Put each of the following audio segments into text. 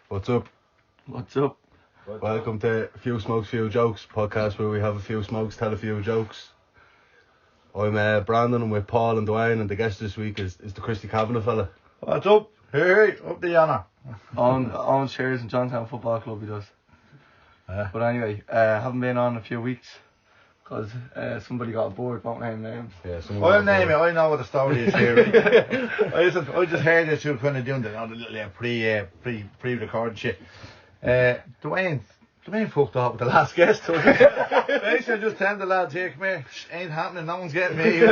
What's up? What's up? Welcome to Few Smokes, Few Jokes, podcast where we have a few smokes, tell a few jokes. I'm Brandon, I'm with Paul and Dwayne, and the guest this week is the Christy Kavanagh fella. What's up? Hey, up the Anna. On shares in Johnstown Football Club he does. But anyway, haven't been on a few weeks because somebody got bored, won't name names. Yeah, I'll name it, I know what the story is here. Right? I just heard this you kind of doing the little pre-recorded shit. Dwayne fucked up with the last guest. They should just tell the lads here, come here, ain't happening, no one's getting me.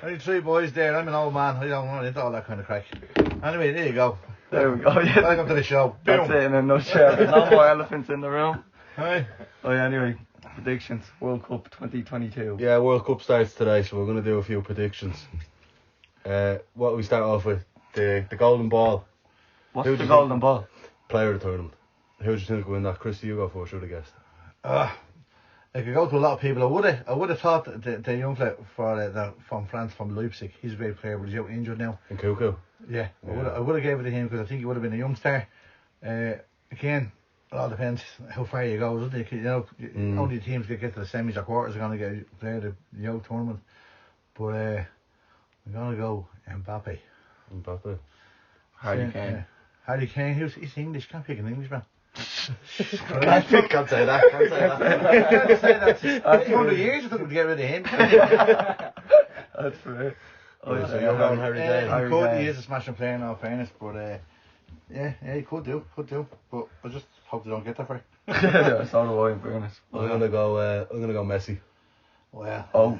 Only three boys there, I'm an old man, I don't want into all that kind of crack. Anyway, there you go. There we go, yeah. Welcome to the show. That's it in a nutshell. There's no more elephants in the room. Hi. Oh yeah, anyway, predictions, World Cup 2022. Yeah, World Cup starts today, so we're going to do a few predictions. What we start off with, the golden ball. What's the golden ball? Player of the tournament. Who do you think will win that? Christy, you go first, should have guessed. I could go to a lot of people. I would have thought the young fella from France, from Leipzig, he's a great player, but he's out injured now. And Cuckoo. Yeah, I would have gave it to him because I think he would have been a young star. Again, it all depends how far you go, doesn't it? You know, only teams that get to the semis or quarters are going to play the tournament. But I'm going to go Mbappe. Harry Kane, he's English, can't pick an Englishman. Can't say that. Can't say that. 200 years it took him to get rid of him. That's fair. Oh, so you're going Harry Kane. He is a smashing player in all fairness, but yeah, he could do. But I just hope they don't get that far. Yeah, so do I, in fairness. I'm gonna go Messi. Well,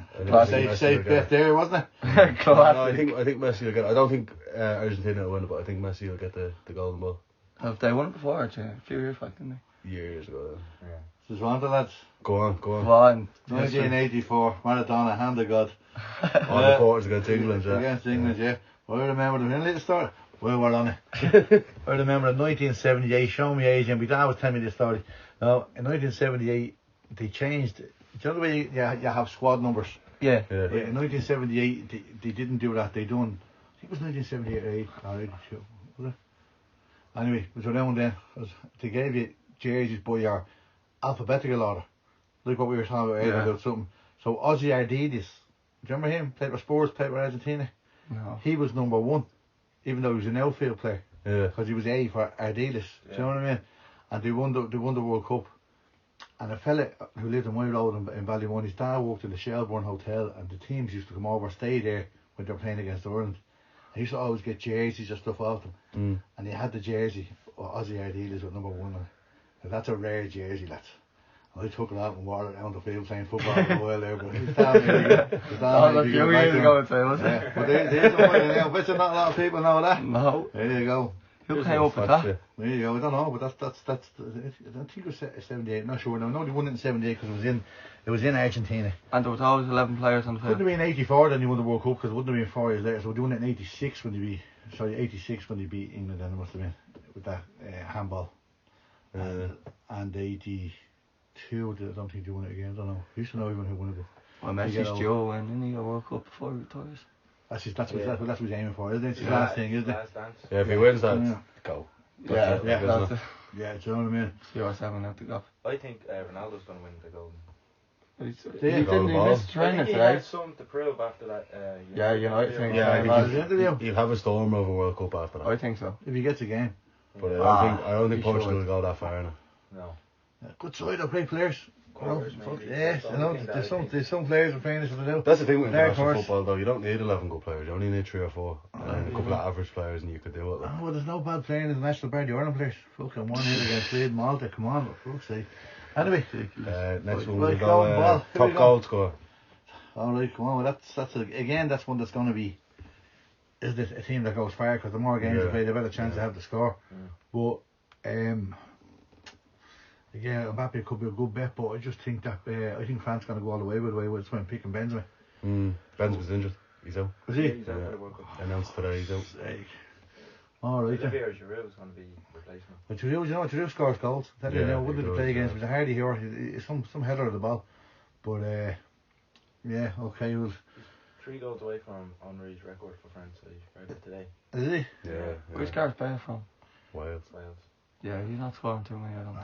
safe bet there, wasn't it? No, I think Messi will get it. I don't think Argentina will win it, but I think Messi will get the golden ball. Have they won it before? A few years back, didn't they? Years ago. Yeah. Just one the lads. Go on. 1984, Maradona, hand of God. On the quarters against England, yeah. Against England, yeah. I remember the little story. Well, we're on it. I remember in 1978, show me age, and my dad was telling me this story. Now, in 1978, they changed. Do you know the way you have squad numbers? Yeah. In 1978, they didn't do that. They done, I think it was 1978 or 82, was it? Anyway, it was around then. They gave you jerseys by your alphabetical order. Like what we were talking about earlier about something. So Ozzy Ardiles, do you remember him? Played for Spurs, played for Argentina. No. He was number one, even though he was an outfield player. Yeah. Because he was A for Ardiles. Do you know what I mean? And they won the World Cup. And a fella who lived in my road in Ballymun, his dad worked in the Shelbourne Hotel, and the teams used to come over, stay there when they were playing against Ireland. I used to always get jerseys and stuff off them. And he had the jersey, Ozzy Ardiles with number one on it. Now that's a rare jersey, lads. And I took it out and wore it around the field playing football for a while there, but his dad a few years ago, I'd say, wasn't it? But there's a point now. Bet you not a lot of people know that. No. There you go. Who came up with that? There you go. I don't know, but that's. I don't think it was 78. I'm not sure. No, they won it in 78 because it was in Argentina. And there was always 11 players on the field. Couldn't have been 84 then they won the World Cup because it wouldn't have been 4 years later. So we're doing it in 86 when they beat. Sorry, 86 when they beat England. Then it must have been with that handball. And 82. I don't think they won it again. I don't know. I used to know even who won it. Well, Messi's due when didn't he a World Cup before he retires? That's what he's aiming for, isn't it? It's his last thing, isn't it? Yeah, if he wins that, go. Yeah, that's it. Yeah, do you know what I mean? CR7 out the gap. I think Ronaldo's going to win the golden. He missed training he today. had something to prove after that. United thing. Yeah, he'll have a storm over World Cup after that. I think so. If he gets a game. But I don't think Portugal will go that far now. No. Good side of great players. Yes, I know. There's some players are playing this to do. That's the thing with international football, though. You don't need 11 good players. You only need 3 or 4, and then a couple of average players, and you could do it. Oh, well, there's no bad player in the national bar. The Ireland players, fucking 1-0 against Sweden, Malta. Come on, for fuck's sake. Anyway, next one we go top goal scorer. All right, come on. Well, that's one that's going to be. Is it a team that goes far? Because the more games they play, the better chance they have to score. But again, Mbappe could be a good bet, but I just think that I think France going to go all the way with the way it's when picking Benzema. Benzema's injured. He's out. Was he? He's out for the World Cup. Announced today he's out. All right. Olivier Giroud is going to be replacement. But Giroud scores goals. That wouldn't have play against him. He's a hardy here. He's some header of the ball. But yeah, okay. Well, 3 goals away from Henry's record for France. I read it today. Is he? Yeah. Where's Gareth Bale from? Wales. Yeah, he's not scoring too many, I don't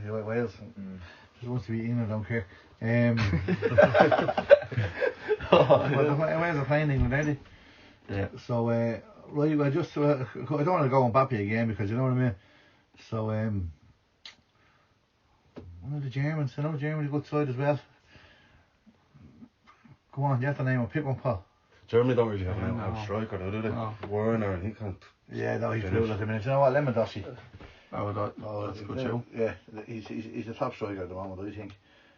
think. Wales. Just wants to be in, I don't care. Wales are playing England, aren't they? Yeah. So, right, well, just, I don't want to go on Mbappe again because you know what I mean. So, one of the Germans, I know Germany's a good side as well. Go on, you have to name him. Pick one, Paul. Germany don't really have an No. out striker, do they? No. Werner, and he can't. Yeah, no, he's Finish. brutal at the minute. You know what, Lewandowski. That's a good show. Yeah, he's the top striker at the moment, I think.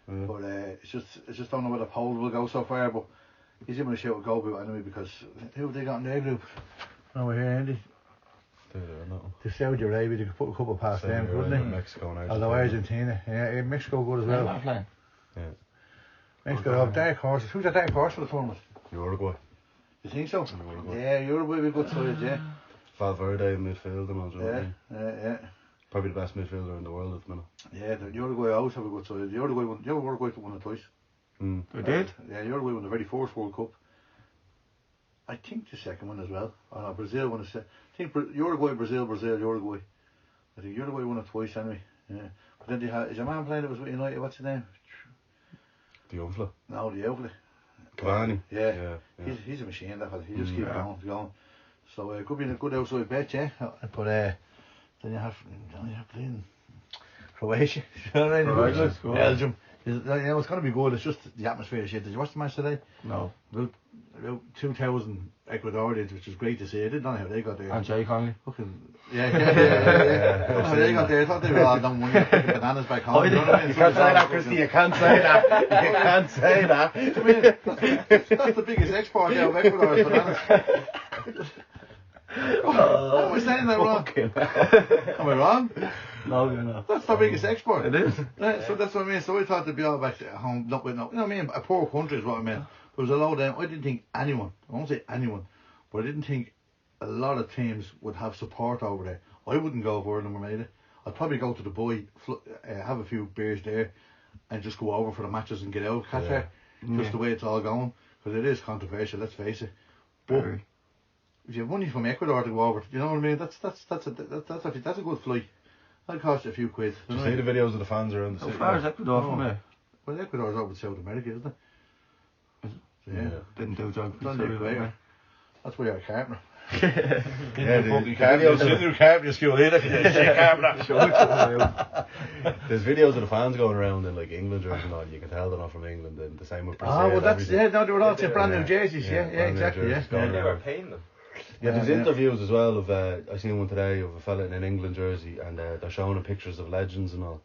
Yeah. But it's just don't know whether Poland will go so far. But he's even a shout with goal boot anyway because who have they got in their group? Over here, Andy. To Saudi Arabia, they could put a couple past them, couldn't they? Mexico and Although Argentina, yeah, Mexico good as well. They're not playing. Yeah. Mexico have dark horses. Who's a dark horse for the tournament? Uruguay. You think so? Uruguay. Yeah, Uruguay will be good side, yeah. Valverde in midfield and all that. Yeah. Probably the best midfielder in the world at the minute. Yeah, the Uruguay always have a good side. Uruguay won it twice. They did? Yeah, Uruguay won the very first World Cup. I think the second one as well. Oh no, Brazil won the second. I think Uruguay, Brazil, Uruguay. I think Uruguay won it twice anyway. Yeah. But then they had, is your man playing that was with United? What's his name? The young fella. No, the Oakley. Kavanagh. Yeah. He's a machine, that fella. He just keeps going. So it could be a good outside bet, yeah. But then you have playing Croatia. You know what I mean? Belgium. It's going to be good. It's just the atmosphere shit. Did you watch the match today? No. About 2,000 Ecuadorians, which was great to see. I didn't know how they got there. And Jay Conley. Fucking yeah. How they got there? I thought they were all done money, taking bananas back home. You know what I mean? You can't say that, Christy. You can't say that. You can't say that. I mean, that's the biggest export out of Ecuador is bananas. Am I saying that wrong? Am I wrong? No, you're not. That's the biggest export. It is. So that's what I mean. So I thought they'd be all back at home, not with no. You know what I mean? A poor country is what I meant. There was a load of them. I didn't think anyone, I won't say anyone, but I didn't think a lot of teams would have support over there. I wouldn't go for them, made it. I'd probably go to Dubai, have a few beers there, and just go over for the matches and get out of Qatar. Just the way it's all going, because it is controversial. Let's face it. But if you have money from Ecuador to go over, you know what I mean? That's a good flight. That'll cost you a few quid. Did you see the videos of the fans around the How city? far is Ecuador from here? Well, Ecuador's over in South America, isn't it? Yeah. Didn't do geography. It's on the equator. That's where you're a carpenter. Yeah, Fucking carpenter. Didn't do carpenter school either. There's videos of the fans going around in like England jerseys and all. You can tell they're not from England. And the same with Brazil. Ah, well, that's everything. no, they were all brand new jerseys. Yeah, brand new exactly. jerseys Yeah. going They around. were paying them. Yeah, there's Yeah. interviews as well of I seen one today of a fella in an England jersey, and they're showing him pictures of legends and all,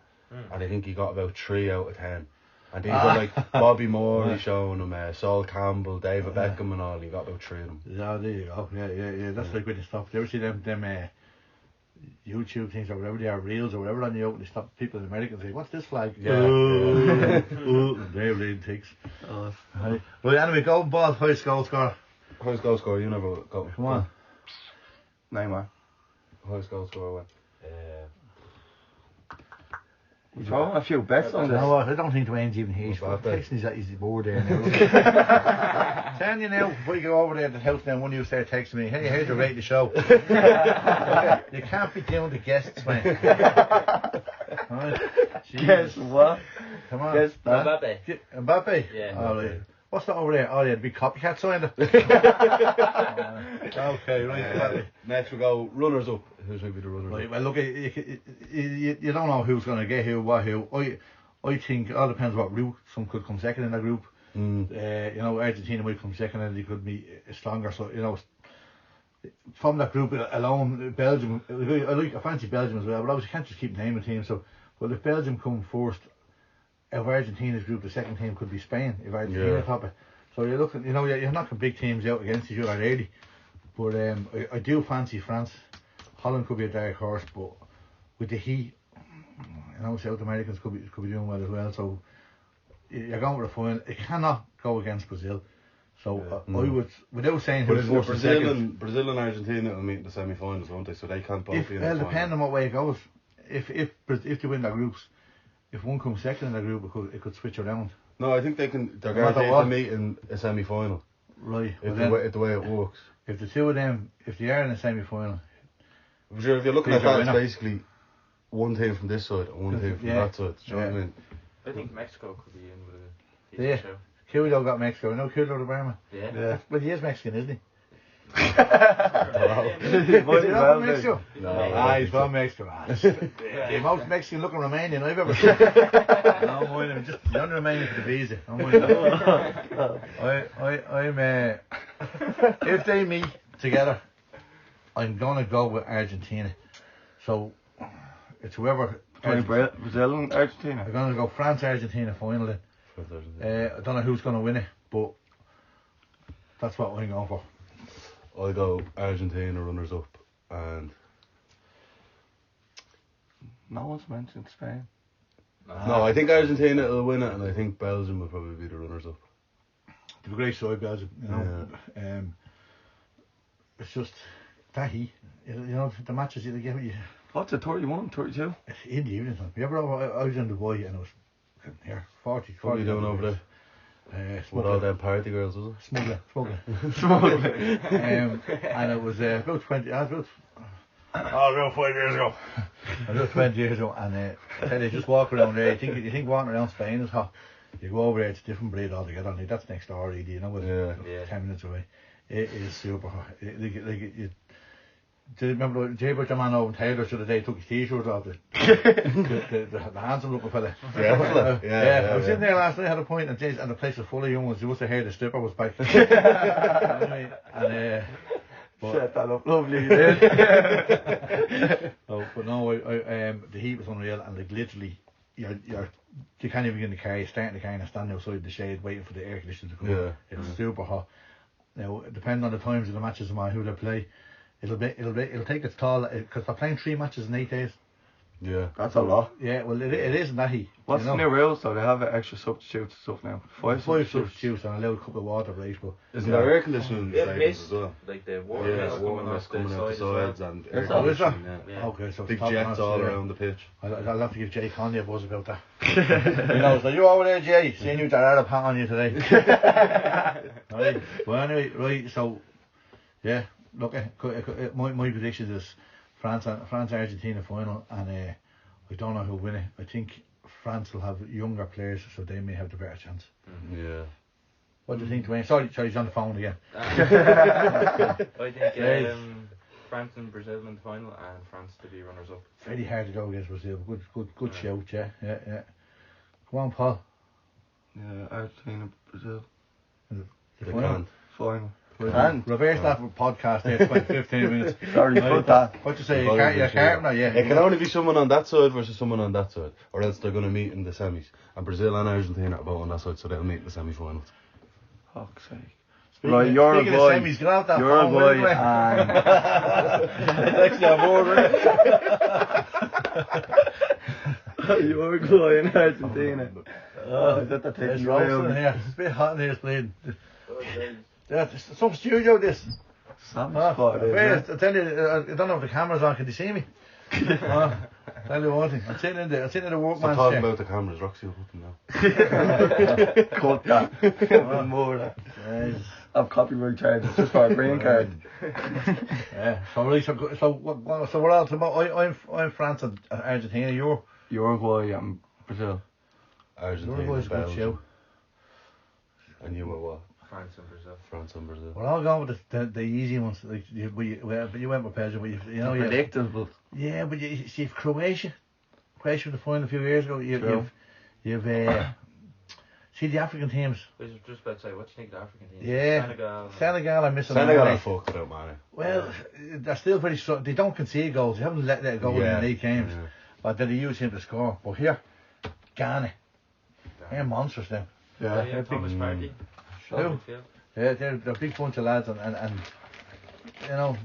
and I think he got about 3 out of 10. And these are like Bobby Moore, he's showing him, Saul Campbell, David Beckham and all. He got about 3 of them. Yeah, there you go. Yeah. That's like when they stop. You ever see them YouTube things or whatever they are, reels or whatever on the open? They stop people in America and say, "What's this flag?" Yeah. They're really takes. Right. Well, anyway, golden ball, highest goal scorer. Highest goal scorer, you never got. Come on. Neymar. Highest goal scorer, what? We're throwing a few bets on You know this. what? I don't think Dwayne's even here. He's What's that texting he's bored there now. Telling you now, before you go over there at the house now, one of you start texting me, "Hey, here's the rate of the show." You can't be doing the guests, man. Right. Guess what? Come on. Guess that. Mbappe. Mbappe? Yeah. All right. What's that over there? Oh, yeah, the big copycat signed it. Okay, right. Next we go runners up. Who's going to be the runners Right, up? well, look, you don't know who's going to get who, what who. I think it all depends what route. Some could come second in that group. You know, Argentina might come second and they could be stronger. So, you know, from that group alone, Belgium, I fancy Belgium as well, but obviously you can't just keep naming teams. So, well, if Belgium come first, of Argentina's group, the second team could be Spain if Argentina top it. So you're looking, you know, you're knocking big teams out against each other really. But I do fancy France. Holland could be a dark horse, but with the heat, you know, South Americans could be doing well as well. So you're going with a final. It cannot go against Brazil. So I would, without saying But who's is it first and second. Brazil and Argentina will meet in the semi-finals, won't they? So they can't both be in the final. Depending on what way it goes. If they win their groups, if one comes second in their group, it could switch around. No, I think they're No guaranteed matter what. to meet in a semi-final. Right. If the way it works. If the two of them, if they are in a semi-final, If you're looking at Bigger that, it's winner. basically one team from this side and one team from that side. Do you know what I mean? I think Mexico could be in with a Yeah. decent show. Kudo got Mexico. You know Kudo the Barman? Yeah. Well, he is Mexican, isn't he? He Is might he not well from be. Mexico? No, He's from Mexico. The most Mexican looking Romanian I've ever seen. No, mind him, just the only Romanian for the visa. I'm if they meet together, I'm gonna go with Argentina. So it's whoever. Brazil and Argentina. I'm gonna go France Argentina final then. I don't know who's gonna win it, but that's what I'm going for. I go Argentina runners up, and No one's mentioned Spain. no, I think Argentina will win it, and I think Belgium will probably be the runners up. The great side, Belgium. You know, it's just that you know the matches you give you What's it, 31, 32? in the evening time. You ever I was in Dubai and it was here 40. What are you doing over there? With all them party girls, was it? Smuggling. Smuggling. And it was about 20. About 5 years ago. About 20 years ago, and I tell you, just walk around there. You think walking around Spain is hot. You go over there, it's a different breed altogether. Like, that's next door, really. You know, it's Yeah. 10 minutes away. It is super hot. Do you remember the J-Butcher man over in Taylor the other day took his t-shirt off the handsome looking fella? Yeah. I was in there last night, had a point, and the place was full of young ones. You must have heard the stripper was back. Shut that up, lovely. But no, the heat was unreal, and like literally, you can't even get in the car. You start in the car and stand outside the shade waiting for the air conditioner to come. Yeah. It's super hot. Now, depending on the times of the matches and who they play, it'll take its toll because they're playing 3 matches in 8 days. Yeah. That's a lot. Yeah, well, it isn't that heat. What's the new rules though? They have extra substitutes and stuff now. 5 substitutes and allowed a couple of water breaks, but Isn't there air conditioning Yeah, stadiums mist, as well? like the water Yeah, mist water coming mist off coming out the as well. sides and air Is that- is that? conditioning. Yeah. okay, so Big it's top jets notch, all yeah. around the pitch. I'll have to give Jay Conley a buzz about that. You know, so you over there, Jay? Seeing you that Arab hat on you today. Right. Well, anyway, right. So, yeah. Look, my prediction is France Argentina final, and I don't know who'll win it. I think France will have younger players, so they may have the better chance. Yeah. What do you think, Dwayne? Sorry, he's on the phone again. I think France and Brazil in the final, and France to be runners up. Very hard to go against Brazil. Good shout, yeah. Come on, Paul. Yeah, Argentina, Brazil. The They final. can't. Final. And reverse that for podcast there, 15 minutes. Sorry about that. What you say? You're carpenter, yeah. It can only be someone on that side versus someone on that side, or else they're going to meet in the semis. And Brazil and Argentina are both on that side, so they'll meet in the semi-finals. Fuck's sake. Speaking Right, of Uruguay. semis, get out that phone, Uruguay will you? and Next on board, Uruguay and Argentina. Oh, is that the It's taking roasting away? here. It's a bit hot in here, it's bleeding. Yeah, it's some studio this. Sam spot is I tell you, I don't know if the camera's on, can you see me? Tell you one thing, I'm sitting in the Stop workman's talking chair. about the cameras, Roxy will put them down. Cut that. More of that. Yes. I've copyright charges just for a green card. Yeah, so we're all about, I'm France and Argentina, you're Uruguay and Brazil. Argentina, Uruguay's a good Belgium. show. And you were what? France and Brazil. France and Brazil. We're all going with the easy ones. Like but you went with Belgium, but you know Predictable. yeah, but you see if Croatia in the final a few years ago. True. You've see the African teams. I was just about to say, what do you think of the African team? Yeah, Senegal are missing. Senegal out. are fucked without Mane. Well, they're still very strong. They don't concede goals. They haven't let that go in 8 games. Yeah. But they use him to score. But here, Ghana, they're monsters now. Yeah, Thomas Partey. Who? Midfield. Yeah, they're a big bunch of lads, and you know,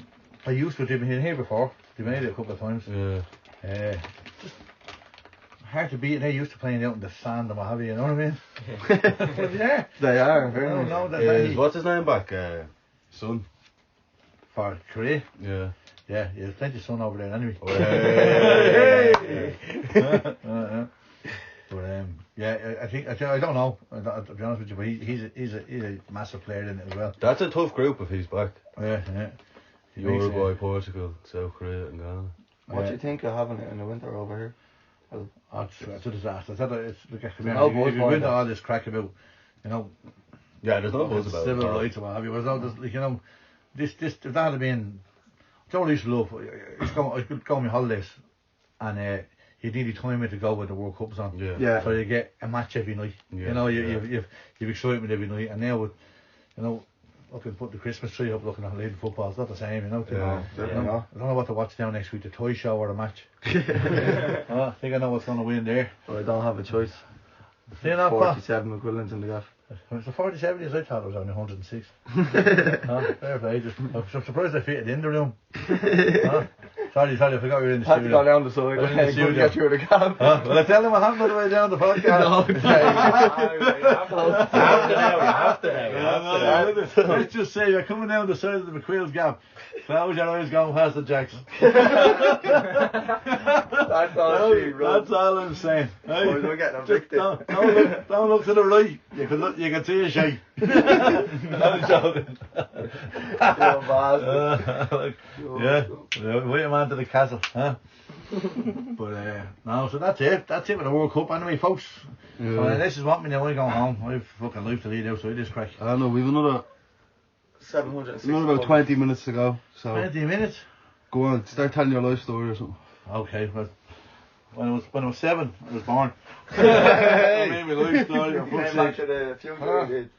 I used to have been here before. They made it a couple of times. Yeah. Just hard to beat. They're used to playing out in the sand and what have you. You know what I mean? But yeah, They are. I don't know that What's his name back? Son. for Korea. Yeah. Yeah, there's plenty of sun over there anyway. But yeah, I think I don't know. To be honest with you, but he's a massive player in it as well. That's a tough group if he's back. Yeah. Uruguay, Portugal, South Korea, and Ghana. What do you think of having it in the winter over here? It's a disaster. It's like if no buzz you behind win it. all this crack about, Yeah, there's no buzz about civil it. rights and what have you. There's no, this if that had been, Joe used to love. I could go on my holidays, and you'd need time to go when the World Cup's on. Yeah. So you get a match every night. Yeah, You've excitement every night, and now with, looking put the Christmas tree up, looking at leading football, it's not the same, Yeah. I don't know what to watch now next week, the toy show or the match. I think I know what's going to win there. Well, I don't have a choice. Do you know, Pat? 47 equivalent in the gaff. It's the 47 years, I thought it was only 106. Fair play. I'm surprised I fitted in the room. Sorry, I forgot you were in the Had to go studio. down the side. I was in the I couldn't studio. get through the gaff. Well, I tell them what happened on the way down the podcast. You have to. Let's just say you're coming down the side of the McQuail's Gap. Close your eyes going past the Jacks. That's all she wrote. That's all I'm saying. Hey, Boys, we're getting evicted. don't look to the right. You can see a shape. I'm joking. Wait a man to the castle, huh? But no, so that's it. That's it with the World Cup anyway, folks. Yeah. So this is what me now. I go home. I've fucking life to lead outside this crack. I don't know, we've another 760. about 20 minutes to go. So 20 minutes. go on, start telling your life story or something. Okay, well, when I was 7, I was born. I made my life story. For fuck's Came back sake. to the future.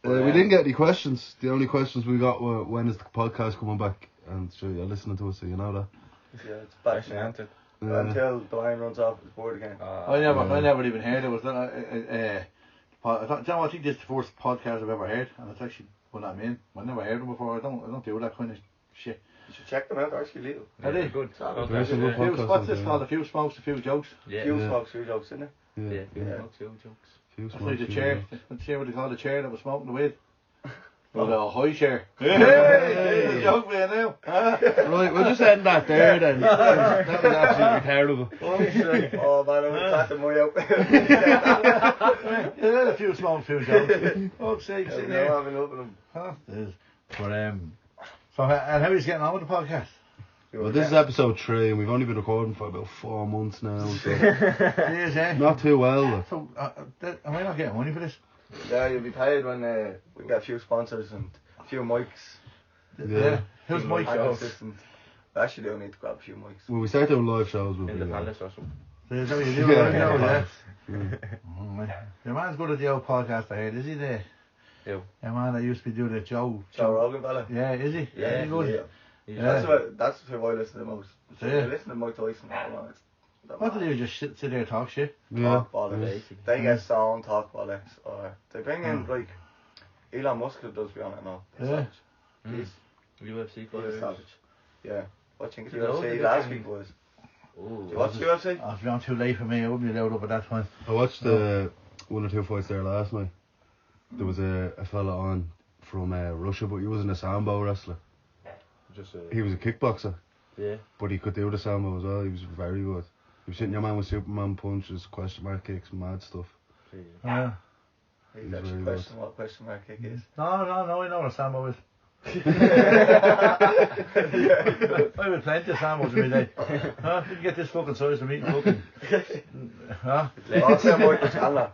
We did. We didn't get any questions. The only questions we got were, when is the podcast coming back? And sure, you're listening to us, so you know that. Yeah, it's back now. Yeah. Until the line runs off the board again. I never even heard it. Was that? I think this is the first podcast I've ever heard, and it's actually what I mean. I never heard them before. I don't do that kind of shit. You should check them out. They're actually legal. Are they? Good. There's some good podcasts What's this out called? A few smokes, a few jokes. Yeah. Few Yeah. smokes, few jokes, isn't it? there. Yeah. Yeah. Few jokes. Few That's small, like the few chair. jokes. Let's see what they call the chair that was smoking the weed. Well, a high chair. Hey! Joke man now. Right, we'll just end that there then. That was absolutely terrible. Oh man, I'm clapping my out. Yeah, a few small, few jokes. Oh, sake, sitting I'm there. having up with them. Huh? But so and how are you getting on with the podcast? Well, this is episode 3, and we've only been recording for about 4 months now, so Yes, eh? not too well. Like. So, am I not getting money for this? Yeah, you'll be paid when we get a few sponsors and a few mics. Yeah. Who's Mike? Audio assistant. We actually do need to grab a few mics. When we start doing live shows, we'll In be the palace or something. Is that what you do? Yeah. Yeah. Your man's good at the old podcast I heard, is he there? Who? Your man that used to be doing the Joe. Joe Rogan fella. Yeah, is he? Yeah, He good? Yeah. That's who I listen to the most. So Yeah. I listen to Mike Tyson all on it. What do they do? Just sit there and talk shit? Yeah. Talk bollocks. Basically. They get song talk bollocks, or they bring in like Elon Musk who does be on it now. Yeah. He's UFC he's a fighters. savage. Yeah. Watching You know, UFC the last thing- week was. Ooh. Do you watch UFC? Oh, it's gone too late for me. I wouldn't be allowed up at that time. I watched 1 or 2 fights there last night. There was a fella on from Russia, but he wasn't a sambo wrestler. Just He was a kickboxer, yeah. but he could do the sambo as well. He was very good. He was hitting your man with Superman punches, question mark kicks, mad stuff. Yeah. He's He's actually very questioning what question mark kick is. No, I know what a Sambo is. I would plenty of Sambos every day. Huh? Didn't get this fucking size of meat fucking. Huh? I'll say Michael Chandler.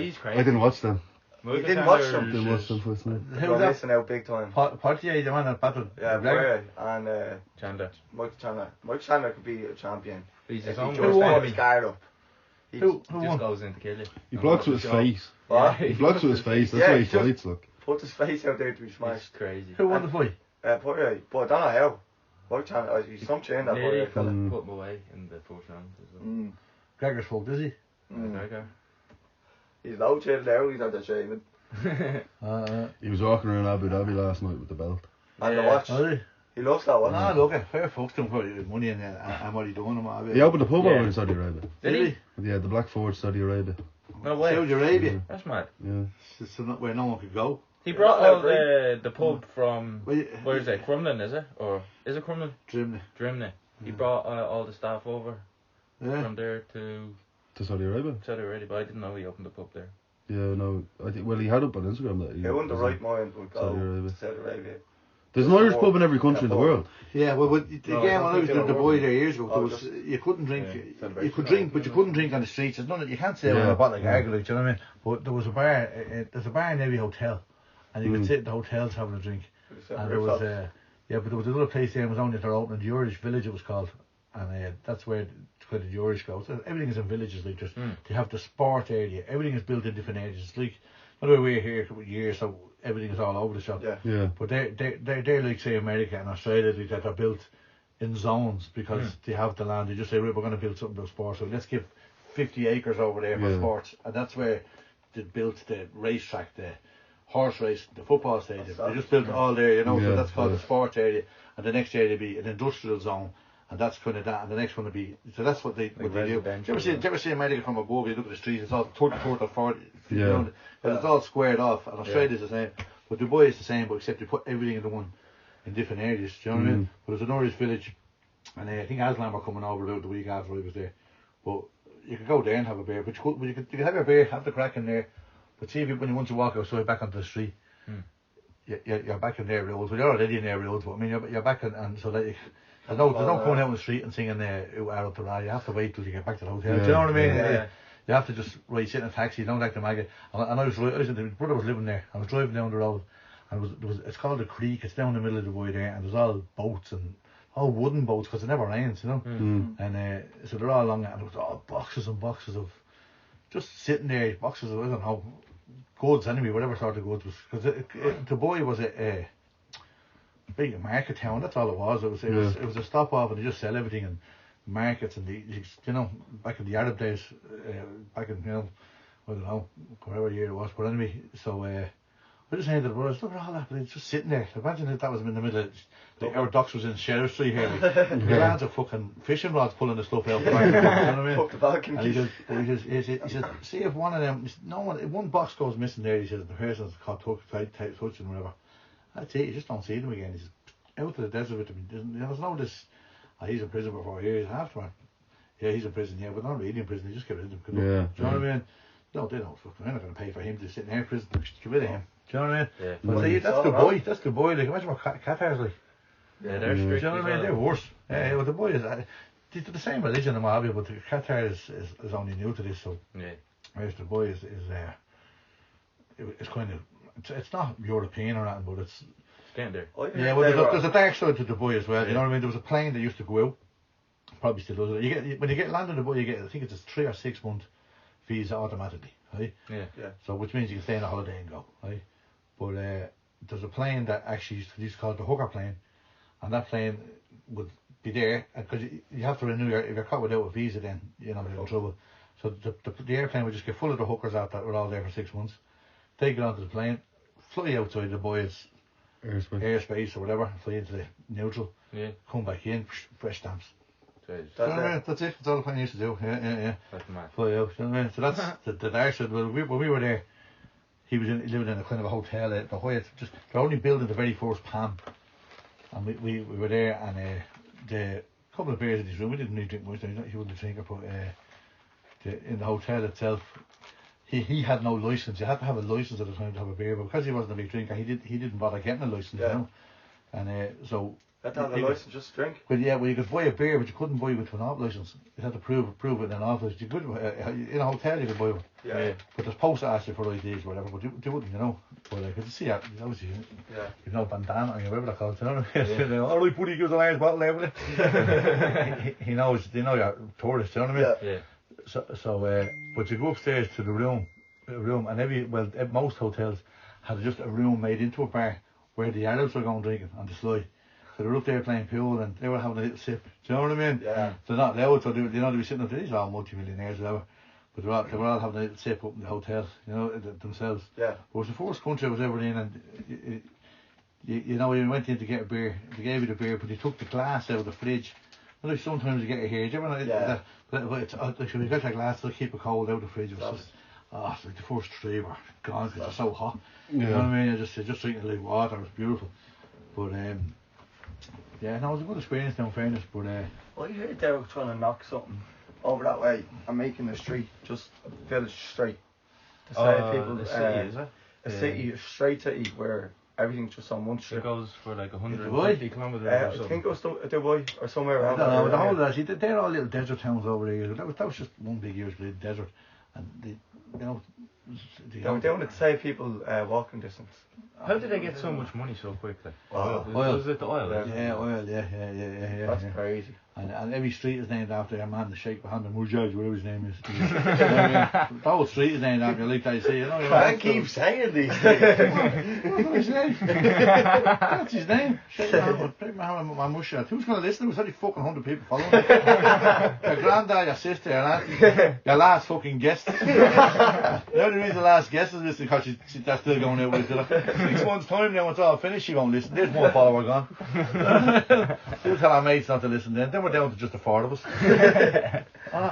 He's crazy. I didn't watch them. You didn't watch them? Didn't watch them fights, no. Who You're was that? missing out big time. Portier, the man that battled. Yeah, McGregor. Poirier and Chandler. Michael Chandler. Michael Chandler could be a champion. He's If his he own just worst got enemy. his guard up. He Who Just won? goes in to kill you. He blocks with his face. What? He blocks with his face. That's Yeah, why he he just- fights. Look. Put his face out there to be He's smashed. crazy. Who won the fight? Poirier, but I don't know how. Michael Chandler, he's some chain that Nearly Poirier fella. put him away in the 4th round as well. Mm. Gregor's fucked, is he? McGregor. He's low chain now, he's had the shaving. He was walking around Abu Dhabi last night with the belt. And the Yeah. watch. Oh, is he? He loves that watch. Nah, look, fair fuck to him for his money and what he's doing. And what He opened a pub Yeah. over in Saudi Arabia. Did he? Yeah, the Black Forge, Saudi Arabia. No way. Saudi Arabia. That's mad. Yeah. It's not where no one could go. He brought Not all the pub from, Well, where is it? Crumlin, is it? Or is it Crumlin? Drimney. Drimney. He brought all the staff over Yeah. from there to To Saudi Arabia. Saudi Arabia, but I didn't know he opened a pub there. Yeah, no. I think. Well, he had up on Instagram that. He won the right mind would go Saudi Arabia. to Saudi Arabia. There's an Irish pub in every country in the world. Yeah, well, again, No, when I was think in the they boy were there years ago, Oh, there was, you couldn't drink. You could celebration drink, but you couldn't drink on the streets. There's none. You can't say Yeah. a bottle of Argo, do you know what I mean? But there was a bar. There's a bar in every hotel, and you could sit in the hotels having a drink. And there was but there was another place there. It was only they're opening the Irish Village. It was called, and that's where the Irish goes. So everything is in villages like this. They have the sport area. Everything is built in different areas. It's like another way here for years, so everything is all over the shop. Yeah. But they're like say America and Australia, like that they're built in zones because they have the land. They just say, right, we're going to build something about sports. So let's give 50 acres over there for sports, and that's where they built the racetrack, the horse race, the football stadium. They just built all there, you know. So that's called the sports area, and the next area will be an industrial zone. And that's kind of that, and the next one will be. So that's what they do. Do you ever see America from above? You look at the streets; it's all 30, 40. You know, but it's all squared off. And Australia's the same, but Dubai is the same, but except they put everything into one, in different areas. Do you know what I mean? But there's an Irish village, and I think Aslan were coming over about the week after I was there. But you could go there and have a beer. But you could have your beer, have the crack in there. But see, when you want to walk outside back onto the street, you're back in their roads. Well, you're already in their roads, but I mean, you're back in, and so that. There's no coming out on the street and singing out the ride. You have to wait till you get back to the hotel. Do you know what I mean? You have to just sit in a taxi, don't like the maggot. And I was my brother was living there. I was driving down the road, and it's called a creek. It's down the middle of the way there, and there's all boats and all wooden boats because it never rains, you know. And so they're all along it, and there was all boxes and boxes of just sitting there, boxes of I don't know goods anyway, whatever sort of goods was because Dubai was a big market town. That's all it was. It was a stop off, and they just sell everything in markets and back in the Arab days, back in I don't know whatever year it was. But anyway, so I just saying to the brothers, look at all that, but it's just sitting there. Imagine if that was in the middle of our docks was in Sheriff Street here. The lads are fucking fishing rods pulling the stuff out. You know what I mean? Fuck the Balkan. And he said, see if one of them, if one box goes missing there, he says the person's caught touching whatever. That's it, you just don't see them again. He's out to the desert with them. There's no this, he's in prison for 4 years. After, yeah, he's in prison, but not really in prison, they just get rid of him. Do you know what I mean? No, they don't fucking, they're not going to pay for him to sit in their prison. Get rid of him. Do you know what I mean? Yeah. But that's the boy, like, imagine what Qatar's like. Yeah, they're strict. Do you know what I mean? They're worse. Yeah, well, the boy is, they're the same religion and what have you, but Qatar is only new to this, so. Yeah. Whereas the boy is it's kind of, it's not European or anything, but it's getting there. Yeah, well, there's a dark side to Dubai as well. You know what I mean? There was a plane that used to go out, probably still does. When you get landed in Dubai, you get, I think it's a 3 or 6 month visa automatically, right? Yeah. So which means you can stay on a holiday and go, right? But there's a plane that actually used to call it the hooker plane, and that plane would be there because you have to renew if you're caught without a visa, then you're in trouble. So the airplane would just get full of the hookers out that were all there for 6 months. Take it onto the plane, fly outside the boys' airspace or whatever, fly into the neutral, come back in, fresh stamps. That's it. That's all the plane used to do. Yeah. That's mad. Fly out. You know what I mean? So that's the dark side. Well, when we were there, he was living in a kind of a hotel at the Hyatt. Just they're only building the very first Palm, and we were there, and the couple of beers in his room. We didn't really drink much. He wasn't a drinker, but in the hotel itself. He had no license. You had to have a license at the time to have a beer, but because he wasn't a big drinker, he didn't bother getting a license. You know, and so. You had to have a license just to drink. Well, yeah, well, you could buy a beer, but you couldn't buy it with an off license. You had to prove it in an off license. You could in a hotel you could buy one. Yeah. But they're supposed to ask you for IDs or whatever, but they wouldn't, you know. But I could see that obviously. Yeah. You've no bandana on you, whatever they're called. You know. All right, buddy, gives a large bottle there, will it? He knows. They know you're a tourist. You know what I mean? Yeah. So but you go upstairs to the room, and most hotels had just a room made into a bar where the Arabs were going drinking on the sly. So they were up there playing pool and they were having a little sip. Do you know what I mean? Yeah. They're not loud, so they were sitting up there. These are all multi-millionaires or whatever. But they were all having a little sip up in the hotel, you know, themselves. Yeah. It was the first country I was ever in, and you know, when you went in to get a beer, they gave you the beer, but they took the glass out of the fridge. You know, sometimes you get it here. Do you ever know that? But it's like when you get that glass, they'll keep it cold out of the fridge. It was just, it's like the first 3 were gone because they're so hot. You know what I mean? You're just drinking like water. It was beautiful. But yeah, no, it was a good experience now in fairness, but I heard they were trying to knock something over that way and making the street just village straight. The side people, the city, is it? a city, a straight city where everything's just on one It strip. goes for like Dubai? 150 kilometres or I something. think it was Dubai or somewhere I around don't know, there. the whole of that, see, they're all little desert towns over there. That was just one big Euclid desert. And they, you know, They were doing it to save people walking distance. How did they get so much money so quickly? Oil. Was it the oil? Yeah. Oil, yeah. That's crazy. And every street is named after a man, the Sheikh Mohammed Mujaj, whatever his name is. You know what I mean? The whole street is named after, like they say, you know. Can't keep saying these things. What's his name? That's his name. Sheikh Mohammed Mujaj. Who's going to listen? There's only fucking 100 people following me. Your granddad, your sister, your last fucking guest. The only reason the last guest is listening because they're still going out with it. 6 months' time now, it's all finished, she won't listen. There's one follower gone. She'll tell our mates not to listen then. Then we're down to just the 4 of us.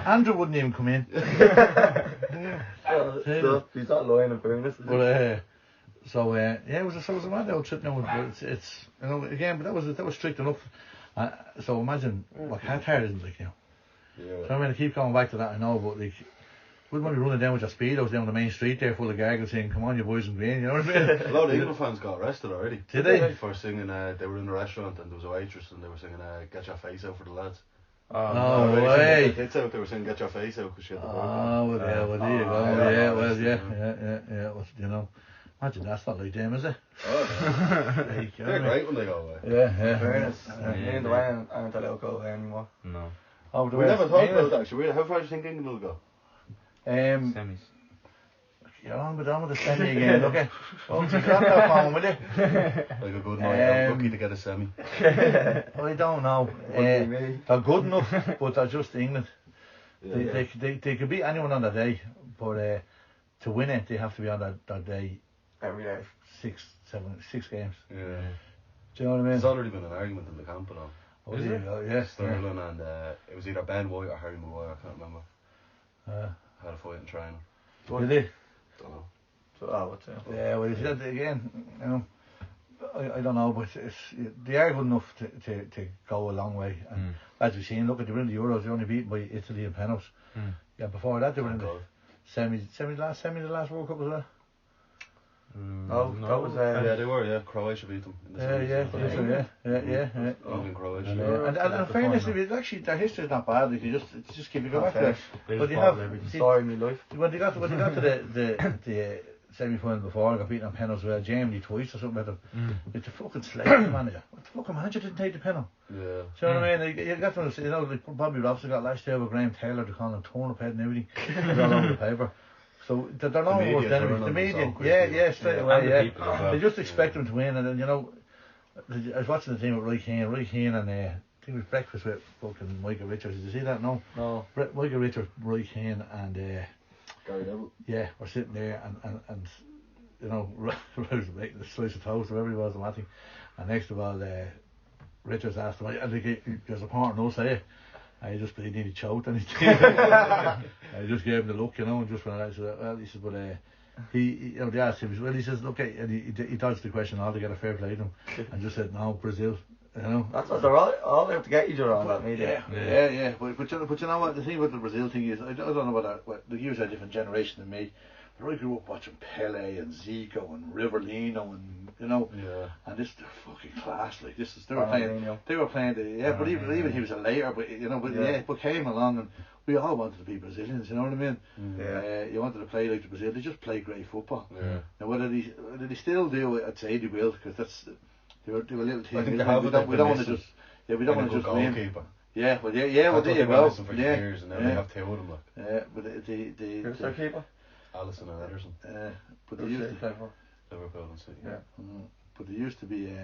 Andrew wouldn't even come in. He's not lying in fairness. But yeah, it was a mad old trip now. But it's you know again, but that was strict enough. So imagine what Qatar isn't like now. Yeah. So I mean, I keep going back to that. I know, but like, wouldn't want to be running down with your speedos down the main street there, full of gargles saying, "Come on, you boys in green," you know what I mean? A lot of England fans got arrested already. Did they? For singing, they were in a restaurant and there was a waitress and they were singing, "Get your face out" for the lads. No They way. got the kids out, they were saying, "Get your face out" because she had the burqa. Oh, well, there you go. yeah, Yeah. Well, you know, imagine that's not like them, is it? Oh, they're great when they go away. Yeah. Fairness. Me and the Ryan aren't allowed to go away anymore. No. Oh, We never thought about that actually. How far do you think England will go? Semis. You're on with the semi again, okay? Oh, you got that phone, will you? Like a good night. I'm lucky to get a semi. I don't know. They're good enough, but they're just England. Yeah. They could beat anyone on that day, but to win it, they have to be on that day Every day. 6 games. Yeah. Do you know what I mean? There's already been an argument in the camp and all. Oh, there you go, yeah. Sterling and it was either Ben White or Harry Maguire, I can't remember. Had a fight in training. Did they? Don't know. So, what's it? Yeah, well, you said again, you know, I don't know, but they are good enough to go a long way. And as we've seen, look at they were in the Euros, they were only beaten by Italy and penalties. Yeah, before that they were in the the last World Cup as well. No, that was Yeah, they were. Yeah, Croatia beat them. In the semis. Yeah. England, Croatia. And in fairness, actually their history is not bad. Like, you just keep it going back to that. But you have story in my life. when they got to the semi-final before and got beaten on penalties, well, Germany twice or something like that. It's a fucking slave manager. What the fucking manager didn't take the penalty? Yeah. Do you know what I mean? You got to, you know, like Bobby Robson got last year with Graham Taylor, they call him turnip head and everything. It's all over the paper. So they're not worse than enemies. The media, straight away, yeah. They just expect them to win, and then, you know, I was watching the team with Roy Keane and I think it was breakfast with fucking Michael Richards. Did you see that? No. Michael Richards, Roy Keane, and Gary Neville. yeah, we're sitting there and you know, Rose making a slice of toast, whatever he was, and watching. And next of all, Richards asked him, I think there's a part no say. I just he nearly choked on his team. I just gave him the look, you know, and just went out. Well, he said, but he you know, they asked him, well, he says, look, and he dodged the question altogether, fair play to him, and just said, no, Brazil, you know. That's what they're all out to get each other on that media. Yeah. But you know what, the thing with the Brazil thing is, I don't know what the years are a different generation than me. But I grew up watching Pele and Zico and Rivellino and, you know, and this, they're fucking class. Like, they were playing, but even he was a later, but, you know, but came along and we all wanted to be Brazilians, you know what I mean? You wanted to play like the Brazil, they just play great football. Now, whether they still do, I'd say they will, because they were a little team. I think we don't want to just, we don't want to just win. Goalkeeper. Yeah, well, there you go. For years and now they have two of them. But Who's their keeper? Alisson and Ederson. But they used to Liverpool and City. but they used to be, you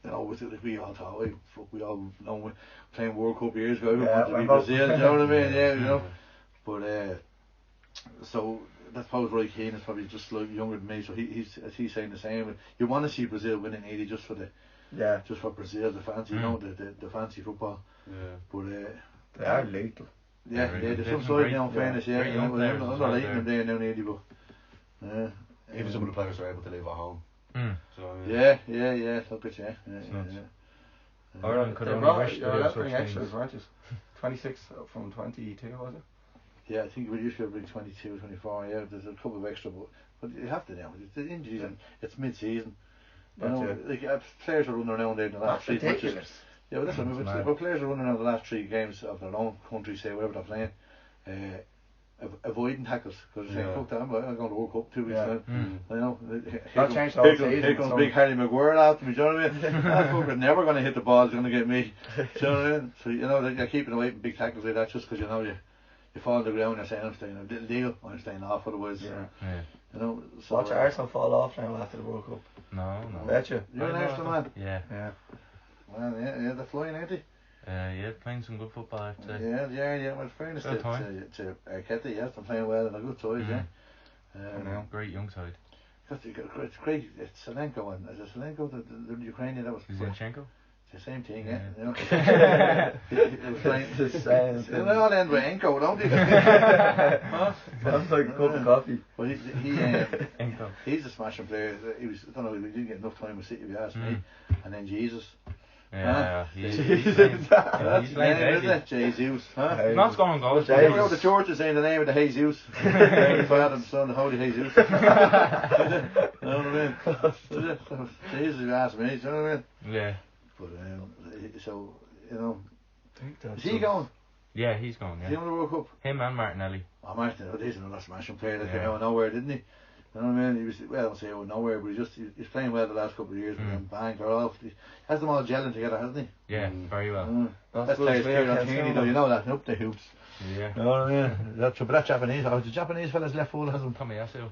know, with it, like we all thought, we all know playing World Cup years ago, we wanted to be Brazil, you know what I mean? Yeah, you know. But so that's probably Roy Keane is probably just like younger than me, so he's saying the same. You want to see Brazil winning 80 just for Brazil, the fancy, you know, the fancy football. But they are lethal. There's some side now in fairness, I'm not liking them there now nearly, but even some of the players are able to live at home. So, look at Ireland could They only brought wish to do such extras, things. weren't you? 26 from 22, was it? Yeah, I think we usually bring 22, 24. Yeah, there's a couple of extra, but you have to now. It's the injuries and it's mid-season. You know, like players are running around there in the last 3 matches. Yeah, but that's what I mean. But players are running around the last 3 games of their own country, say wherever they're playing, avoiding tackles because they're saying, "Fuck that, I'm going to World Cup 2 weeks now." You know, here comes big Harry Maguire after me. Do you know what I mean? That fucker's never going to hit the ball. He's going to get me. Do you know what I mean? So you know they're keeping away from big tackles like that just because you know you fall on the ground and you're saying, "I'm staying a little legal. I'm staying off." Otherwise, you know. So, watch Arsenal fall off now after the World Cup. No. Betcha. You're an Arsenal man. Yeah. Well, yeah, they're flying, ain't they? Yeah, playing some good football, I have to say. Yeah. Well, fairness to Arteta, yes, they're playing well and a good side, yeah. Great young side. It's great. It's Selenko and is it Selenko the Ukrainian that was Zinchenko? It's the same thing, yeah. You know? It was playing. The same. They all end with Enko, don't they? Sounds like a cup of coffee. But he's a smashing player. He was. I don't know. We didn't get enough time with City, if you ask me. And then Jesus. Yeah, he's playing, isn't it? Jesus. Not scoring goals. You know the church is saying the name of the Jesus. The Father and Son, the Holy Jesus. You know what I mean? Jesus, if you ask me. Do you know what I mean? Yeah. But so you know, is he going? Yeah, he's going. Yeah. Is he on the World Cup? Him and Martinelli. Oh, Martinelli, he's another smashing player that came out of nowhere, didn't he? You know what I mean? He was, well, I don't say out of nowhere, but he's playing well the last couple of years. But then bang, they're off. He has them all gelling together, hasn't he? Yeah, very well. That's players though, you know that, up the hoops. Yeah. You know what I mean? But that Japanese, the Japanese fella's left foot hasn't. Tomiyasu.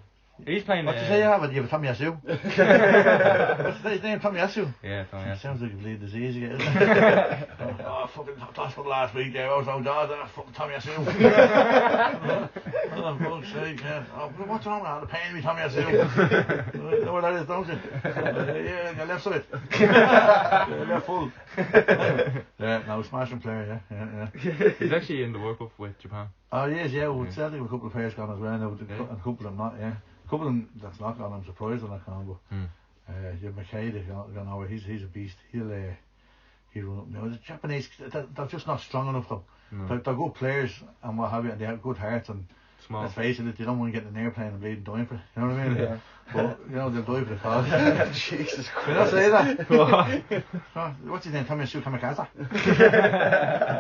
He's playing. What you say you have it? You have Tomiyasu. What's his name? Tomiyasu. Yeah, Tomiyasu. Sounds like a bleed disease again, isn't it? Fucking hospital last week there. I was out there. That's fucking Tomiyasu. Oh, fuck's sake, yeah. Oh, what's wrong with that? The pain me, Tomiyasu. You know what that is, don't you? Yeah, your left side. Your left full. Yeah, no, smashing player, yeah. He's actually in the World Cup with Japan. Oh, he is, yeah. Well, Celtic, a couple of players gone as well now, and a couple of them not, yeah. A couple of them that's not gone, I'm surprised they're not gone, but your McKay, they've gone over, he's a beast. He'll run up now. The Japanese, they're just not strong enough though. They're good players and what have you, and they have good hearts, and small. Let's face it, they don't want to get in an airplane and bleed dying for it. You know what I mean? Yeah. But, you know, they'll die for the cause. Jesus Christ. Did I say that? What's his name? Tomiyasu Kamikaze?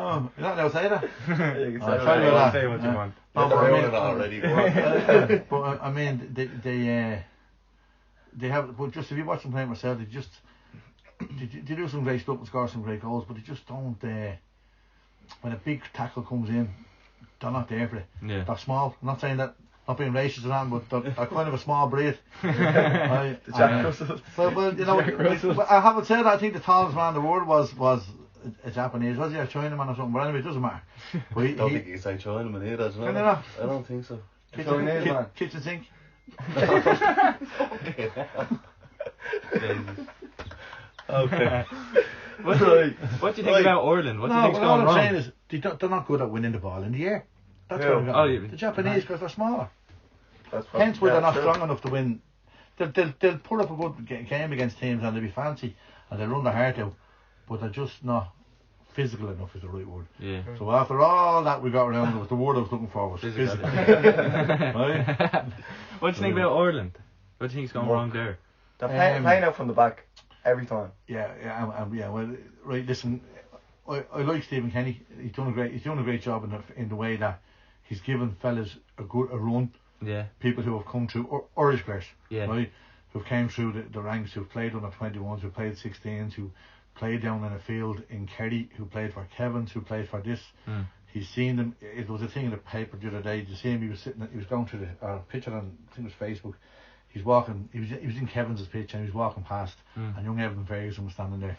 Oh, you're not allowed to say that? You can say what you want. No, but I I mean, mean, already. but I mean, they have, but just if you watch them play myself, they do some great stuff and score some great goals, but they just don't, when a big tackle comes in, they're not there for it. Yeah. They're small. I'm not saying that, not being racist or anything, but they're kind of a small breed. The Jack Russell. Well, you know, I haven't said that. I think the tallest man in the world was a Japanese. Was he a Chinaman or something? But anyway, it doesn't matter. But I don't think he's like Chinaman either, do you know? Not? I don't think so. Kitchen sink. Okay. What do you think about Ireland? What do you think's going wrong? wrong? Saying is, they're not good at winning the ball in the air. That's what the Japanese, because they're smaller. Hence why they're not strong enough to win. They'll put up a good game against teams and they'll be fancy and they'll run their heart out, but they're just not physical enough is the right word. Yeah. So after all that we got around, it was the word I was looking for was physical. Right? What do you think about Ireland? What do you think's going wrong there? They're playing out from the back every time. Yeah. Well, right. Listen, I like Stephen Kenny. He's doing a great job in the way that he's given fellas a run. Yeah. People who have come through, Irish players, yeah, right, who've came through the ranks, who've played under 21s, who played 16s, who played down in a field in Kerry, who played for Kevin's, who played for this. He's seen them. It was a thing in the paper the other day. Did you see him? He was going through the picture on, I think it was Facebook. He's walking. He was in Kevin's pitch and he was walking past, and young Evan Ferguson was standing there,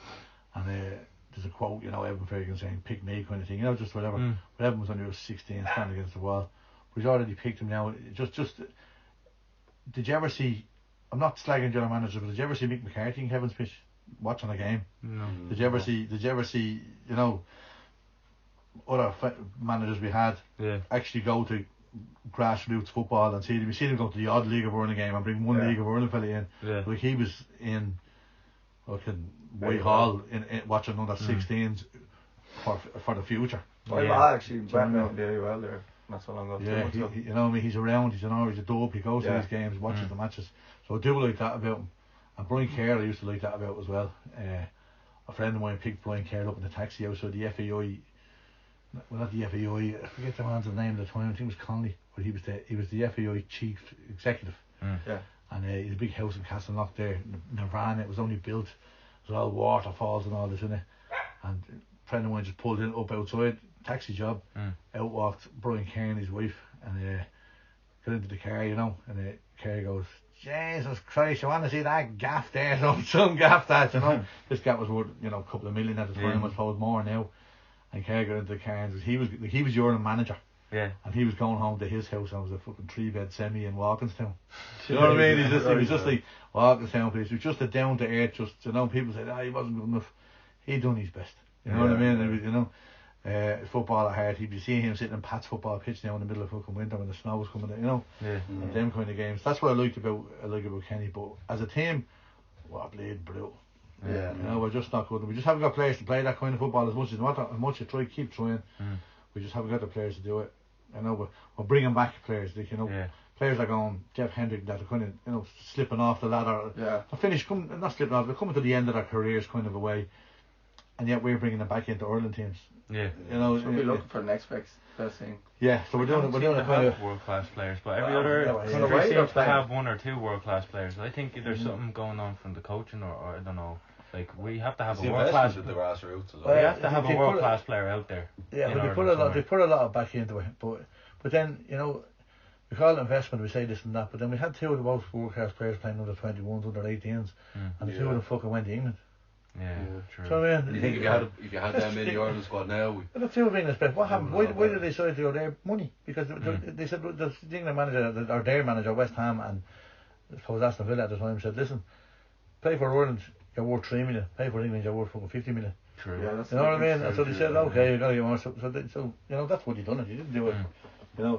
and there's a quote, you know, Evan Ferguson saying "pick me" kind of thing, you know, just whatever. But Evan was only 16, standing against the wall. But he's already picked him now. Just did you ever see? I'm not slagging general manager, but did you ever see Mick McCarthy in Kevin's pitch watching a game? No. Did you ever see? You know, other managers we had actually go to grassroots football and see them. We see them go to the odd League of Ireland game and bring one League of Ireland fella in. Yeah. Like he was in fucking Whitehall in watching under 16s for the future. Well, actually went out very well there. not so long ago. Yeah, you know, I mean, he's around. He's a dope. He goes to these games, watches the matches. So I do like that about him. And Brian Kerr, I used to like that about as well. A friend of mine picked Brian Kerr up in the taxi outside the FAI. Well, not the FAI. I forget the man's name at the time. I think it was Conley, but he was the FAI chief executive. Yeah. And he had a big house in Castleknock there, Nirvana. It was only built. There was all waterfalls and all this in it. And a friend of mine just pulled it up outside, taxi job. Out walked Brian Kerr and his wife, and got into the car, you know. And the car goes, Jesus Christ, you want to see that gaff there? Some gaff that, you know. This gaff was worth, you know, a couple of million at the time. I suppose more now. And Kerr got into the car, and he was your manager. Yeah. And he was going home to his house, and it was a fucking 3-bed semi in Walkinstown. You know what I mean? He was just like Walkinstown place. He was just a down to earth. Just, you know, people said, he wasn't good enough. He done his best. You know what I mean? And, you know, football at heart. He'd be seeing him sitting in Pat's football pitch now in the middle of fucking winter when the snow was coming down. You know, and them kind of games. That's what I like about Kenny. But as a team, what bleed brutal. Yeah. You know, we're just not good. We just haven't got players to play that kind of football as much as you try, keep trying. We just haven't got the players to do it. You know, we're bringing back players. Like, you know, players like Jeff Hendrick that are kind of, you know, slipping off the ladder. Yeah. Not slipping off. They're coming to the end of their careers, kind of a way. And yet we're bringing them back into Ireland teams. Yeah. You know, we'll be looking for the next best thing. Yeah. So we're doing a kind of world class players, but every other country seems to have 1 or 2 world class players. I think there's something going on from the coaching, or I don't know. Like, we have to have a world class. The grassroots. We have to have a world class player out there. Yeah, but they put a lot of back into it. But then, you know, we call it investment. We say this and that. But then we had 2 of the most world class players playing under 21s, under 18s, and the 2 of them fucking went to England. Yeah, true. So I mean, you think if you had them in the Ireland squad now, the 2 of England spent. What happened? Why did they decide to go there? Money. Because they said the England manager, or their manager, West Ham, and I suppose Aston Villa at the time, said, listen, play for Ireland, you're worth 3 million. Pay for England, you're worth fucking 50 million. True. Yeah, that's you know what I mean? And so they said, okay, you gotta get more. So you know, that's what you done. It. You didn't do it, you know,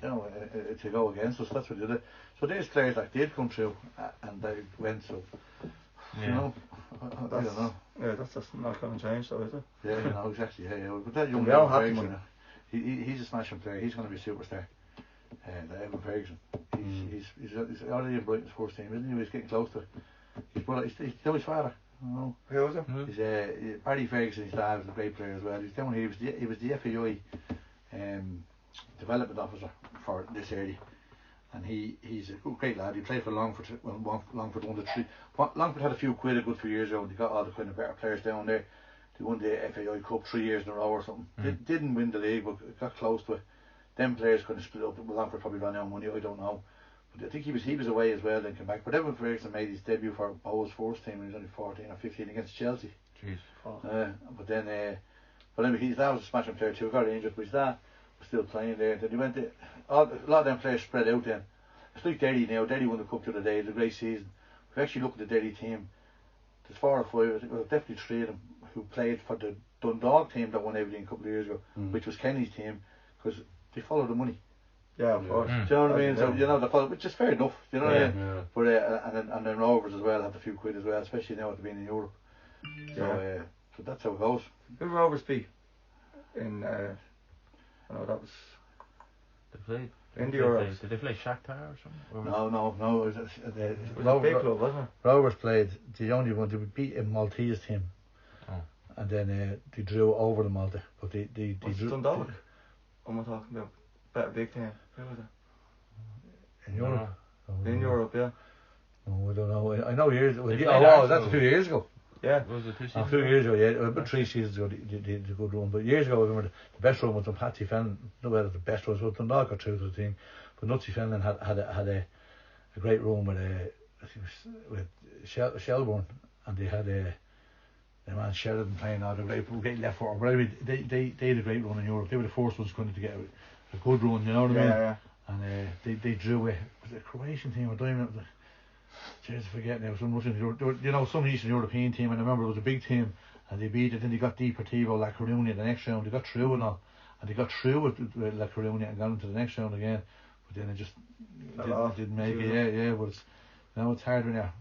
to go against us. That's what you did. So these players like did come through, and they went. So you know, I don't know. Yeah, that's just not going to change, though, is it? Yeah, you know, exactly. Yeah. But that young Ferguson, he's a smashing player. He's going to be a superstar. That Evan Ferguson. He's already in Brighton's first team, isn't he? He's getting close to. He's his father. Oh. Who was it? He's Barry Ferguson. His dad was a great player as well. He's down here. He was the FAI development officer for this area, and he's a great lad. He played for Longford. Longford won the 3. Longford had a few quid a good few years ago. And they got all the kind of better players down there. They won the FAI Cup 3 years in a row or something. Didn't win the league, but got close to it. Them players kind of split up. Longford probably ran out of money. I don't know. But I think he was away as well, then came back. But Evan Ferguson made his debut for Bowen's first team when he was only 14 or 15 against Chelsea. Jeez. But then, but anyway, his dad was a smashing player too. Got injured, but his dad was still playing there. Then he went to a lot of them players spread out. Then it's like Derry now. Derry won the cup the other day. It was a great season. If you actually look at the Derry team, there's 4 or 5. I think there was definitely 3 of them who played for the Dundalk team that won everything a couple of years ago, which was Kenny's team, because they follow the money. Yeah, of course. Do you know what I mean? So you know, which is fair enough. You know what I mean? Yeah. But and then Rovers as well have a few quid as well, especially now after being in Europe. So so that's how it goes. Who Rovers beat? In I know that was. They played. In the Euros. Did they play Shakhtar or something? No. It was a big club, wasn't it? Rovers played the only one. They beat a Maltese team. Oh. And then they drew over the Malta, but they drew. Dundalk. What am I talking about? Better big team. Who was it? In Europe. In Europe, yeah. No, I don't know. I know years. That's a few years ago. Yeah. Was it 2 seasons? A few years ago, yeah. About 3 seasons ago, they did a good run. But years ago, I remember the best run was on Patsy Fenlon. No whether the best run was Dundalk or 2 to the thing. But Nutsy Fenlon had a great run with I think it was with Shelbourne, and they had the man Sheridan playing out a great left foot. But anyway, they had a great run in Europe. They were the first ones going to get a good run, you know what I mean? Yeah. And they drew was it a Croatian team or Diamond? Jeez, I forget now. Some Russian, some Eastern European team. And I remember it was a big team, and they beat it. Then they got Deportivo La Coruña the next round. They got through and all, and they got through with La Coruña and got into the next round again. But then it just didn't make it. Yeah. But it's hard when you're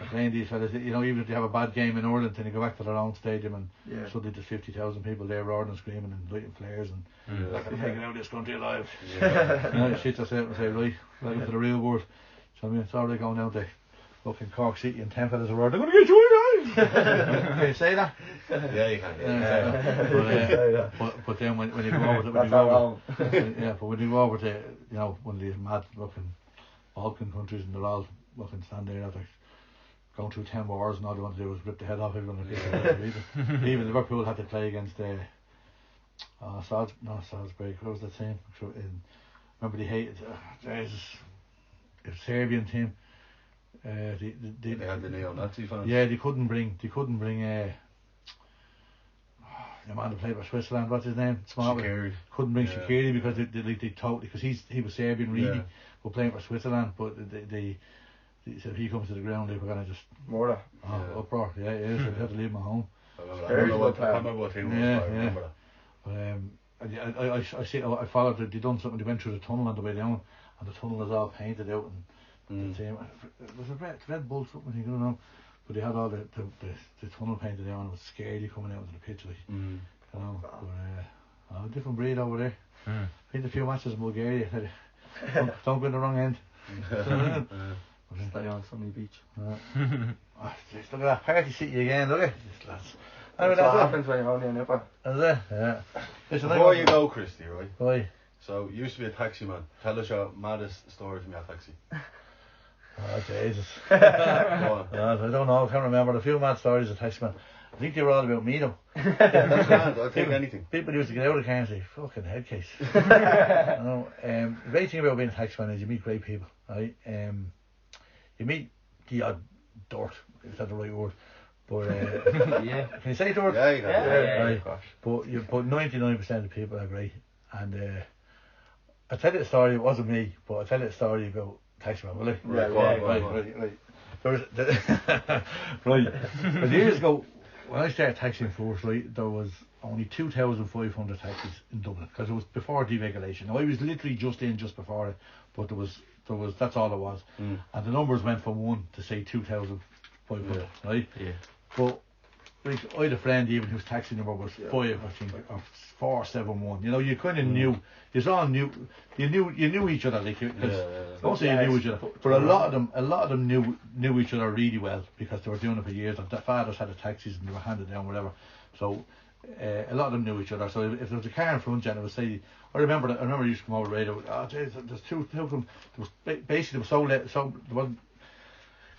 playing these fellas, even if they have a bad game in Ireland, then they go back to their own stadium and Yeah. suddenly there's 50,000 people there roaring and screaming and lighting flares and they're not going to take it out of this country alive. You shit yourself and say, right, welcome to the real world. So I mean, it's already going down to fucking Cork City and 10 fellas are roaring, they're going to get you guys! Can you say that? Yeah, you can. But then when you go over to, but when you go over to, one of these mad fucking Balkan countries and they're all fucking standing there, they're going through 10 wars and all they want to do is rip the head off everyone. Even Liverpool had to play against Salzburg. What was that team? Remember they hated a Serbian team. They had the neo-Nazi fans. Yeah, they couldn't bring the man that played for Switzerland. What's his name? Shaqiri. Couldn't bring Shaqiri because they totally, because he was Serbian really, but playing for Switzerland. But they so if he comes to the ground, they were gonna just Murder. uproar. Yeah, it is. They had to leave him at home. I remember what team was. I remember that. I see. I followed. They done something. They went through the tunnel on the way down, and the tunnel was all painted out. And the team, it was a Red Bull something. You don't know, but they had all the tunnel painted out, and it was scary coming out onto the pitch. But different breed over there. Been a few matches in Bulgaria. Don't go in the wrong end. Stay on Sunny Beach. Look at that party city again, look at this lads. That's what happens when you're only a nipper. Is it? Yeah. Listen, before you go, Christy, right? Why? So, you used to be a taxi man. Tell us your maddest story from your taxi. Oh, Jesus. Go on. I don't know, I can't remember. A few mad stories of taxi man. I think they were all about me though. That's grand, I'll take anything. People used to get out of the car and say, fucking head case. The great thing about being a taxi man is you meet great people, right? You meet the odd dirt, is that the right word? But yeah. Can you say dirt? Yeah, you can. Right. But 99% of the people are great. And I'll tell you a story, it wasn't me, but I'll tell you a story about taxi man, will I? Right. There was right. Years ago, when I started taxiing first, right, there was only 2,500 taxis in Dublin because it was before deregulation. Now I was literally just before it, but there was that's all it was, and the numbers went from 1 to say 2,500, right? Yeah. But like, I had a friend even whose taxi number was 5, I think, or 471. You kind of knew. You knew each other, like, don't say you knew each other, but a lot of them knew each other really well because they were doing it for years. And their fathers had the taxis and they were handed down, whatever. So a lot of them knew each other. So if there was a car in front, and it would say, I remember you used to come over the radio. Oh, geez, there's two of them. Basically, it was there wasn't.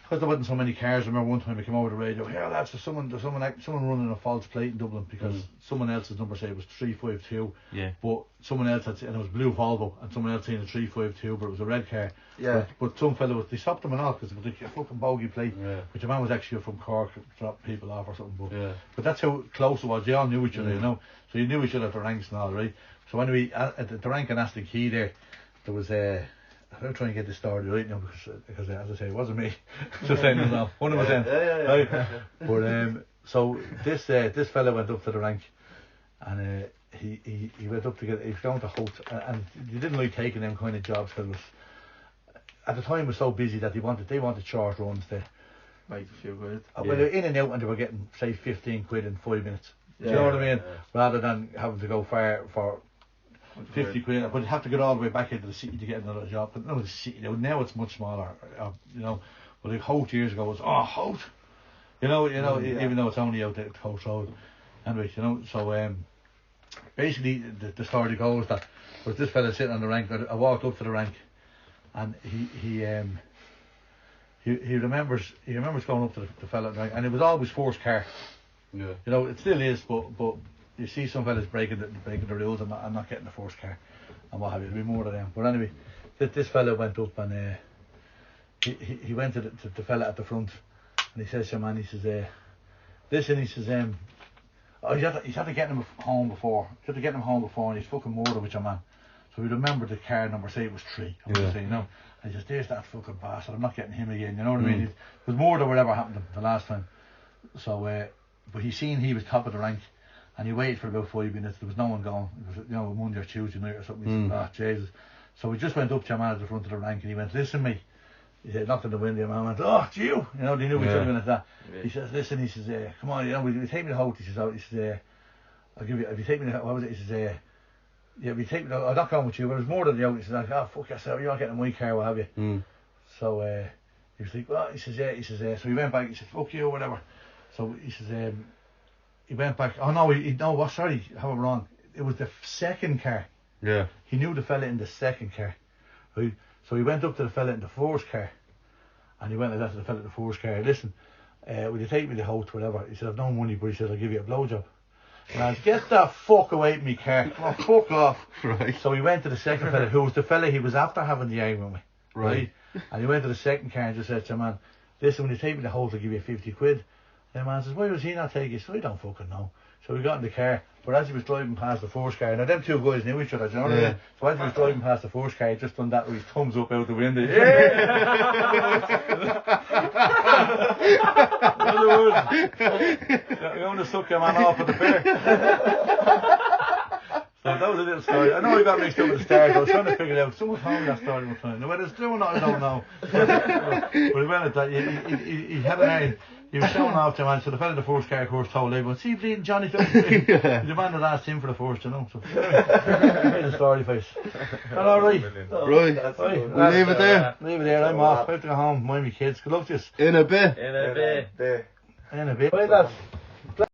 Because there wasn't so many cars. I remember one time I came over the radio. Here, lads, there's someone running a false plate in Dublin because someone else's number said it was 352. Yeah. But someone else and it was blue Volvo, and someone else seen a 352, but it was a red car. Yeah. But some fellow they stopped them and all because it was like a fucking bogey plate. Yeah. Which the man was actually from Cork, dropped people off or something. But that's how close it was. They all knew each other, So you knew each other at the ranks and all, right? So anyway, at the rank in Aston Key there was I'm trying to get this story right now because as I say, it wasn't me. Just saying it now. One of us then. Right? But so this fella went up to the rank, and he went up to he was going to Holt, and he didn't like taking them kind of jobs because at the time it was so busy that they wanted short runs to make a few quid. Well, they're in and out, and they were getting say 15 quid in 5 minutes. Do you know what I mean? Rather than having to go far for 50 quid, but you have to get all the way back into the city to get another job. But no, the city now it's much smaller, But like Holt years ago was Holt, even though it's only out there at Holt Road. Anyway, so basically the story goes that was this fella sitting on the rank. I walked up to the rank, and he remembers going up to the fella at the rank, and it was always first car. Yeah. It still is, but you see some fellas breaking the rules and not getting the first car and what have you. There'll be more of them. But anyway, this fella went up and he went to the fella at the front and he says to him, man, he says, listen, he says, he's had to get him home before. He's had to get him home before and he's fucking murdered with your man. So he remembered the car number, say it was 3. And he says, there's that fucking bastard, I'm not getting him again, you know what I mean? It was more than whatever happened to him the last time. So, but he was top of the rank. And he waited for about 5 minutes. There was no one going. It was, Monday or Tuesday night or something. He said, Jesus. So we just went up to your man at the front of the rank and he went, listen, mate. he said, knocked on the window, man went, oh, it's you. You know, they knew each other like that. Yeah. He says, listen, he says, come on, you know, will you take me to Holt? He says, I'll give you, if you take me to, what was it? He says, yeah, if you take me to, I'm not going with you, but it was more than the out. He says, like, oh, fuck yourself, you're not getting in my car, what have you? So, he was like, well, he says, so he went back, he said, fuck you, or whatever. So he says, he went back, sorry, I have it wrong. It was the second car. Yeah. He knew the fella in the second car. Right? So he went up to the fella in the first car. And he went like that to the fella in the first car. Listen, will you take me to Holt, whatever? He said, I've no money, but he said, I'll give you a blowjob. And I said, get that fuck away from me car. Oh, fuck off. Right. So he went to the second fella, who was the fella he was after having the argument with. Right. And he went to the second car and just said to him, man, listen, when you take me to Holt, I'll give you 50 quid. And the man says, why was he not taking it? So I don't fucking know. So we got in the car, but as he was driving past the first car, now them two guys knew each other, do you know what I mean? So as he was driving past the first car, he just done that with his thumbs up out the window. Yeah! In other words, you want to suck your man off at the fair. So that was a little story. I know I got mixed up at the start, I was trying to figure it out. Someone told me that story one time. Now whether it's true or not, I don't know. But he went at that, he had an iron. He was showing off to man, so the fella in the first car, of course, told everyone, see bleeding Johnny Duff. He's the man that asked him for the first, you know. So, made a story face. Alright. Right. We'll leave it there. Leave it there, I'm off. I have to go home, mind my kids. Good luck to you. In a bit. In a bit. In a bit. Right, lads.